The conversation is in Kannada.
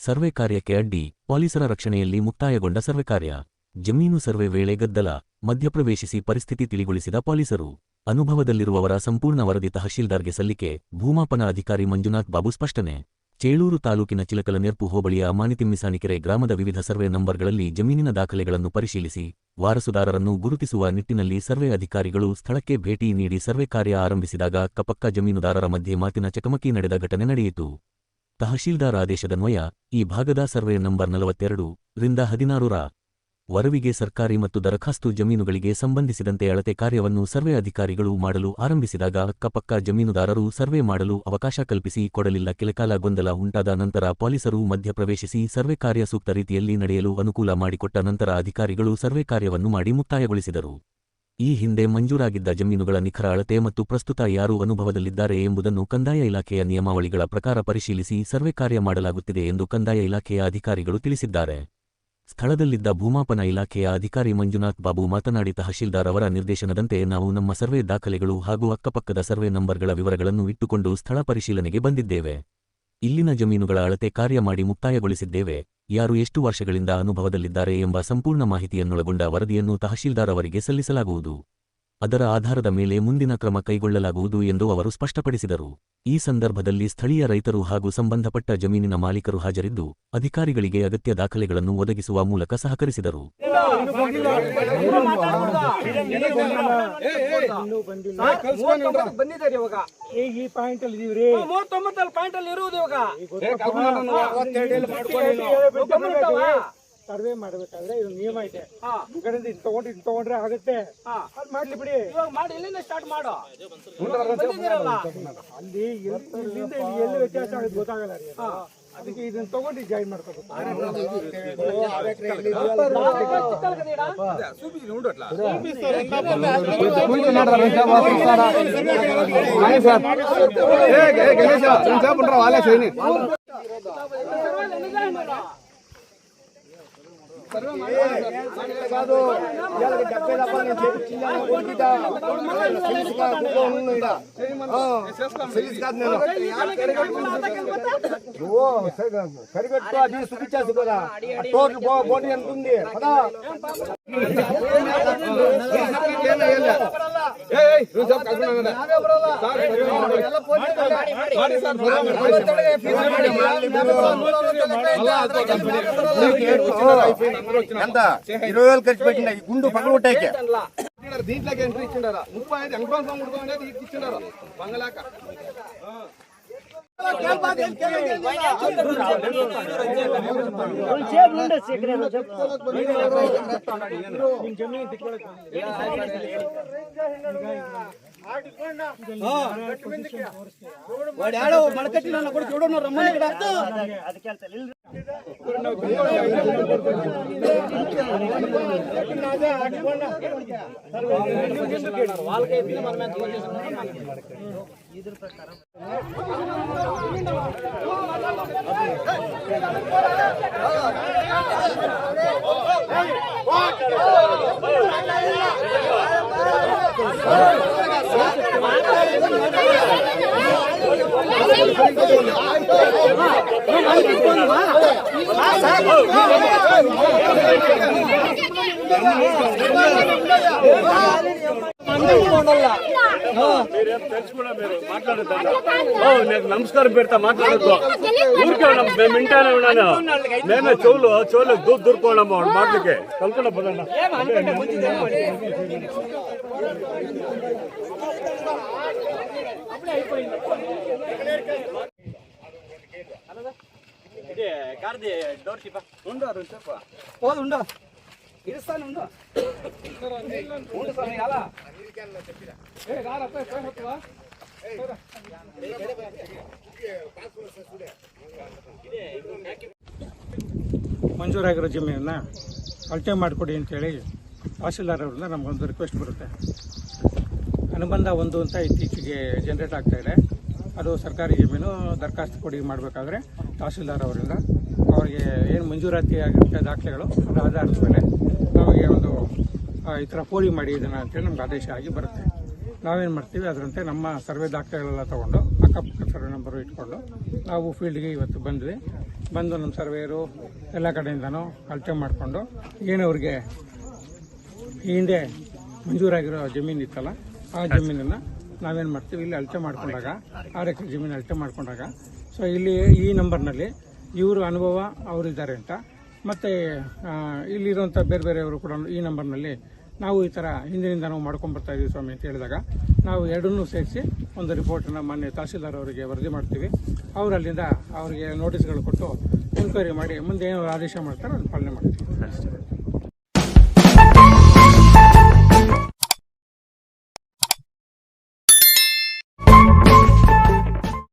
ಸರ್ವೆ ಕಾರ್ಯಕ್ಕೆ ಅಡ್ಡಿ, ಪೊಲೀಸರ ರಕ್ಷಣೆಯಲ್ಲಿ ಮುಕ್ತಾಯಗೊಂಡ ಸರ್ವೆ ಕಾರ್ಯ. ಜಮೀನು ಸರ್ವೆ ವೇಳೆ ಗದ್ದಲ, ಮಧ್ಯಪ್ರವೇಶಿಸಿ ಪರಿಸ್ಥಿತಿ ತಿಳಿಗೊಳಿಸಿದ ಪೊಲೀಸರು. ಅನುಭವದಲ್ಲಿರುವವರ ಸಂಪೂರ್ಣ ವರದಿ ತಹಶೀಲ್ದಾರ್ಗೆ ಸಲ್ಲಿಕೆ, ಭೂಮಾಪನ ಅಧಿಕಾರಿ ಮಂಜುನಾಥ್ ಬಾಬು ಸ್ಪಷ್ಟನೆ. ಚೇಳೂರು ತಾಲೂಕಿನ ಚಿಲಕಲನೆರ್ಪು ಹೋಬಳಿಯ ಅಮಾನಿತಿಮ್ಮಿಸಾನಿಕೆರೆ ಗ್ರಾಮದ ವಿವಿಧ ಸರ್ವೆ ನಂಬರ್ಗಳಲ್ಲಿ ಜಮೀನಿನ ದಾಖಲೆಗಳನ್ನು ಪರಿಶೀಲಿಸಿ, ವಾರಸುದಾರರನ್ನು ಗುರುತಿಸುವ ನಿಟ್ಟಿನಲ್ಲಿ ಸರ್ವೆ ಅಧಿಕಾರಿಗಳು ಸ್ಥಳಕ್ಕೆ ಭೇಟಿ ನೀಡಿ ಸರ್ವೆ ಕಾರ್ಯ ಆರಂಭಿಸಿದಾಗ ಅಕ್ಕಪಕ್ಕ ಜಮೀನುದಾರರ ಮಧ್ಯೆ ಮಾತಿನ ಚಕಮಕಿ ನಡೆದ ಘಟನೆ ನಡೆಯಿತು. ತಹಶೀಲ್ದಾರ್ ಆದೇಶದನ್ವಯ ಈ ಭಾಗದ ಸರ್ವೆ ನಂಬರ್ 42 ರಿಂದ 16 ರ ವರವಿಗೆ ಸರ್ಕಾರಿ ಮತ್ತು ದರಖಾಸ್ತು ಜಮೀನುಗಳಿಗೆ ಸಂಬಂಧಿಸಿದಂತೆ ಅಳತೆ ಕಾರ್ಯವನ್ನು ಸರ್ವೆ ಅಧಿಕಾರಿಗಳು ಮಾಡಲು ಆರಂಭಿಸಿದಾಗ ಅಕ್ಕಪಕ್ಕ ಜಮೀನುದಾರರು ಸರ್ವೆ ಮಾಡಲು ಅವಕಾಶ ಕಲ್ಪಿಸಿ ಕೊಡಲಿಲ್ಲ. ಕೆಲಕಾಲ ಗೊಂದಲ ಉಂಟಾದ ನಂತರ ಪೊಲೀಸರು ಮಧ್ಯಪ್ರವೇಶಿಸಿ ಸರ್ವೆ ಕಾರ್ಯ ಸೂಕ್ತ ರೀತಿಯಲ್ಲಿ ನಡೆಯಲು ಅನುಕೂಲ ಮಾಡಿಕೊಟ್ಟ ನಂತರ ಅಧಿಕಾರಿಗಳು ಸರ್ವೆ ಕಾರ್ಯವನ್ನು ಮಾಡಿ ಮುಕ್ತಾಯಗೊಳಿಸಿದರು. ಈ ಹಿಂದೆ ಮಂಜೂರಾಗಿದ್ದ ಜಮೀನುಗಳ ನಿಖರ ಅಳತೆ ಮತ್ತು ಪ್ರಸ್ತುತ ಯಾರು ಅನುಭವದಲ್ಲಿದ್ದಾರೆ ಎಂಬುದನ್ನು ಕಂದಾಯ ಇಲಾಖೆಯ ನಿಯಮಾವಳಿಗಳ ಪ್ರಕಾರ ಪರಿಶೀಲಿಸಿ ಸರ್ವೆ ಕಾರ್ಯ ಮಾಡಲಾಗುತ್ತಿದೆ ಎಂದು ಕಂದಾಯ ಇಲಾಖೆಯ ಅಧಿಕಾರಿಗಳು ತಿಳಿಸಿದ್ದಾರೆ. ಸ್ಥಳದಲ್ಲಿದ್ದ ಭೂಮಾಪನ ಇಲಾಖೆಯ ಅಧಿಕಾರಿ ಮಂಜುನಾಥ್ ಬಾಬು ಮಾತನಾಡಿ, ತಹಶೀಲ್ದಾರ್ ಅವರ ನಿರ್ದೇಶನದಂತೆ ನಾವು ನಮ್ಮ ಸರ್ವೆ ದಾಖಲೆಗಳು ಹಾಗೂ ಅಕ್ಕಪಕ್ಕದ ಸರ್ವೆ ನಂಬರ್ಗಳ ವಿವರಗಳನ್ನು ಇಟ್ಟುಕೊಂಡು ಸ್ಥಳ ಪರಿಶೀಲನೆಗೆ ಬಂದಿದ್ದೇವೆ. ಇಲ್ಲಿನ ಜಮೀನುಗಳ ಅಳತೆ ಕಾರ್ಯ ಮಾಡಿ ಮುಕ್ತಾಯಗೊಳಿಸಿದ್ದೇವೆ. ಯಾರು ಎಷ್ಟು ವರ್ಷಗಳಿಂದ ಅನುಭವದಲ್ಲಿದ್ದಾರೆ ಎಂಬ ಸಂಪೂರ್ಣ ಮಾಹಿತಿಯನ್ನೊಳಗೊಂಡ ವರದಿಯನ್ನು ತಹಶೀಲ್ದಾರ್ ಅವರಿಗೆ ಸಲ್ಲಿಸಲಾಗುವುದು. ಅದರ ಆಧಾರದ ಮೇಲೆ ಮುಂದಿನ ಕ್ರಮ ಕೈಗೊಳ್ಳಲಾಗುವುದು ಎಂದು ಅವರು ಸ್ಪಷ್ಟಪಡಿಸಿದರು. ಈ ಸಂದರ್ಭದಲ್ಲಿ ಸ್ಥಳೀಯ ರೈತರು ಹಾಗೂ ಸಂಬಂಧಪಟ್ಟ ಜಮೀನಿನ ಮಾಲೀಕರು ಹಾಜರಿದ್ದು, ಅಧಿಕಾರಿಗಳಿಗೆ ಅಗತ್ಯ ದಾಖಲೆಗಳನ್ನು ಒದಗಿಸುವ ಮೂಲಕ ಸಹಕರಿಸಿದರು. ಸರ್ವೆ ಮಾಡಬೇಕಾದ್ರೆ ಇದು ನಿಯಮ ಇದೆ. ಈ ಕಡೆಯಿಂದ ತಗೊಂಡ್ರೆ ಆಗುತ್ತೆ, ಅದು ಮಾಡ್ಲಿ ಬಿಡಿ. ಸ್ಟಾರ್ಟ್ ಮಾಡೋ ಅಲ್ಲಿ ಇಲ್ಲಿಂದ ಎಲ್ಲಿ ವ್ಯತ್ಯಾಸ ಆಗುತ್ತೆ ಗೊತ್ತಾಗಲ್ಲ. ಅದಕ್ಕೆ ಇದನ್ನ ತಗೊಂಡು ಜಾಯಿನ್ ಮಾಡ್ಕೋಬೇಕು. సరిగట్టు అది చూపించాల్సి కదా టోటల్ బోడీ ఎంత ఉంది కదా. ఎంత 20,000 ఖర్చు పెట్టిన ఈ గుండు పక్కన కొట్టాక దీంట్లోకి ఎంట్రీ ఇచ్చిండారా 35 ఎంక్రోన్ ఫామ్ కొడుతుండే ఇచ్చిండారా బంగలాక వాడు ఆడో మడకట్టిన కూడా చూడను రమ్మని ఇక్కడ ఇದ್ರ ప్రకారం నమస్కారం పెడతా మాట్లాడద్దు ఊరికే మేము ఇంటానే ఉన్నాను మేమే చెవులు దూరుకోవడము మాటలకి కలుకున్న పదన్నా కార్ది డోర్ చిప్ప ఉండు చెప్ప పోదు ఉండు ఇరుస్తాను ఉండు ఉండు సార్ అలా ఏ రారಪ್ಪ ಫೋನ್ ಹತ್ತವಾ ಮಂಜೂರಾಗಿರೋ ಜಮೀನನ್ನ ಅಳತೆ ಮಾಡಿಕೊಡಿ ಅಂತೇಳಿ ತಹಶೀಲ್ದಾರ್ ಅವರಿಂದ ನಮಗೊಂದು ರಿಕ್ವೆಸ್ಟ್ ಬರುತ್ತೆ. ಅನುಬಂಧ 1 ಅಂತ ಇತ್ತೀಚೆಗೆ ಜನರೇಟ್ ಆಗ್ತಾಯಿದೆ. ಅದು ಸರ್ಕಾರಿ ಜಮೀನು ದರಖಾಸ್ತು ಕೊಡಿ ಮಾಡಬೇಕಾದ್ರೆ ತಹಶೀಲ್ದಾರ್ ಅವರಿಂದ ಅವರಿಗೆ ಏನು ಮಂಜೂರಾತಿ ಆಗಿರುತ್ತೆ ದಾಖಲೆಗಳು ಅದರ ಆಧಾರದ ಮೇಲೆ ನಮಗೆ ಒಂದು ಈ ಥರ ಪೋಲಿ ಮಾಡಿ ಇದನ್ನು ಅಂತೇಳಿ ನಮ್ಗೆ ಆದೇಶ ಆಗಿ ಬರುತ್ತೆ. ನಾವೇನು ಮಾಡ್ತೀವಿ ಅದರಂತೆ ನಮ್ಮ ಸರ್ವೆ ದಾಖಲೆಗಳೆಲ್ಲ ತೊಗೊಂಡು ಅಕ್ಕಪಕ್ಕ ಸರ್ವೆ ನಂಬರು ಇಟ್ಕೊಂಡು ನಾವು ಫೀಲ್ಡ್ಗೆ ಇವತ್ತು ಬಂದ್ವಿ. ಬಂದು ನಮ್ಮ ಸರ್ವೇಯರು ಎಲ್ಲ ಕಡೆಯಿಂದನೂ ಅಳತೆ ಮಾಡಿಕೊಂಡು ಏನವ್ರಿಗೆ ಈ ಹಿಂದೆ ಮಂಜೂರಾಗಿರೋ ಜಮೀನು ಇತ್ತಲ್ಲ ಆ ಜಮೀನನ್ನು ನಾವೇನು ಮಾಡ್ತೀವಿ ಇಲ್ಲಿ ಅಳತೆ ಮಾಡ್ಕೊಂಡಾಗ 6 ಎಕರೆ ಜಮೀನು ಅಳತೆ ಮಾಡ್ಕೊಂಡಾಗ ಸೊ ಇಲ್ಲಿ ಈ ನಂಬರ್ನಲ್ಲಿ ಇವರು ಅನುಭವ ಅವರಿದ್ದಾರೆ ಅಂತ ಮತ್ತು ಇಲ್ಲಿರುವಂಥ ಬೇರೆ ಬೇರೆಯವರು ಕೂಡ ಈ ನಂಬರ್ನಲ್ಲಿ ನಾವು ಈ ಥರ ಹಿಂದಿನಿಂದ ನಾವು ಮಾಡ್ಕೊಂಡ್ಬರ್ತಾ ಇದ್ದೀವಿ ಸ್ವಾಮಿ ಅಂತ ಹೇಳಿದಾಗ ನಾವು ಎರಡನ್ನೂ ಸೇರಿಸಿ ಒಂದು ರಿಪೋರ್ಟನ್ನು ಮಾನ್ಯ ತಹಸೀಲ್ದಾರ್ ಅವರಿಗೆ ವರದಿ ಮಾಡ್ತೀವಿ. ಅವರು ಅಲ್ಲಿಂದ ಅವರಿಗೆ ನೋಟಿಸ್ಗಳು ಕೊಟ್ಟು ಎನ್ಕ್ವೈರಿ ಮಾಡಿ ಮುಂದೆ ಏನು ಆದೇಶ ಮಾಡ್ತಾರೋ ಅದನ್ನು ಪಾಲನೆ ಮಾಡ್ತೀವಿ.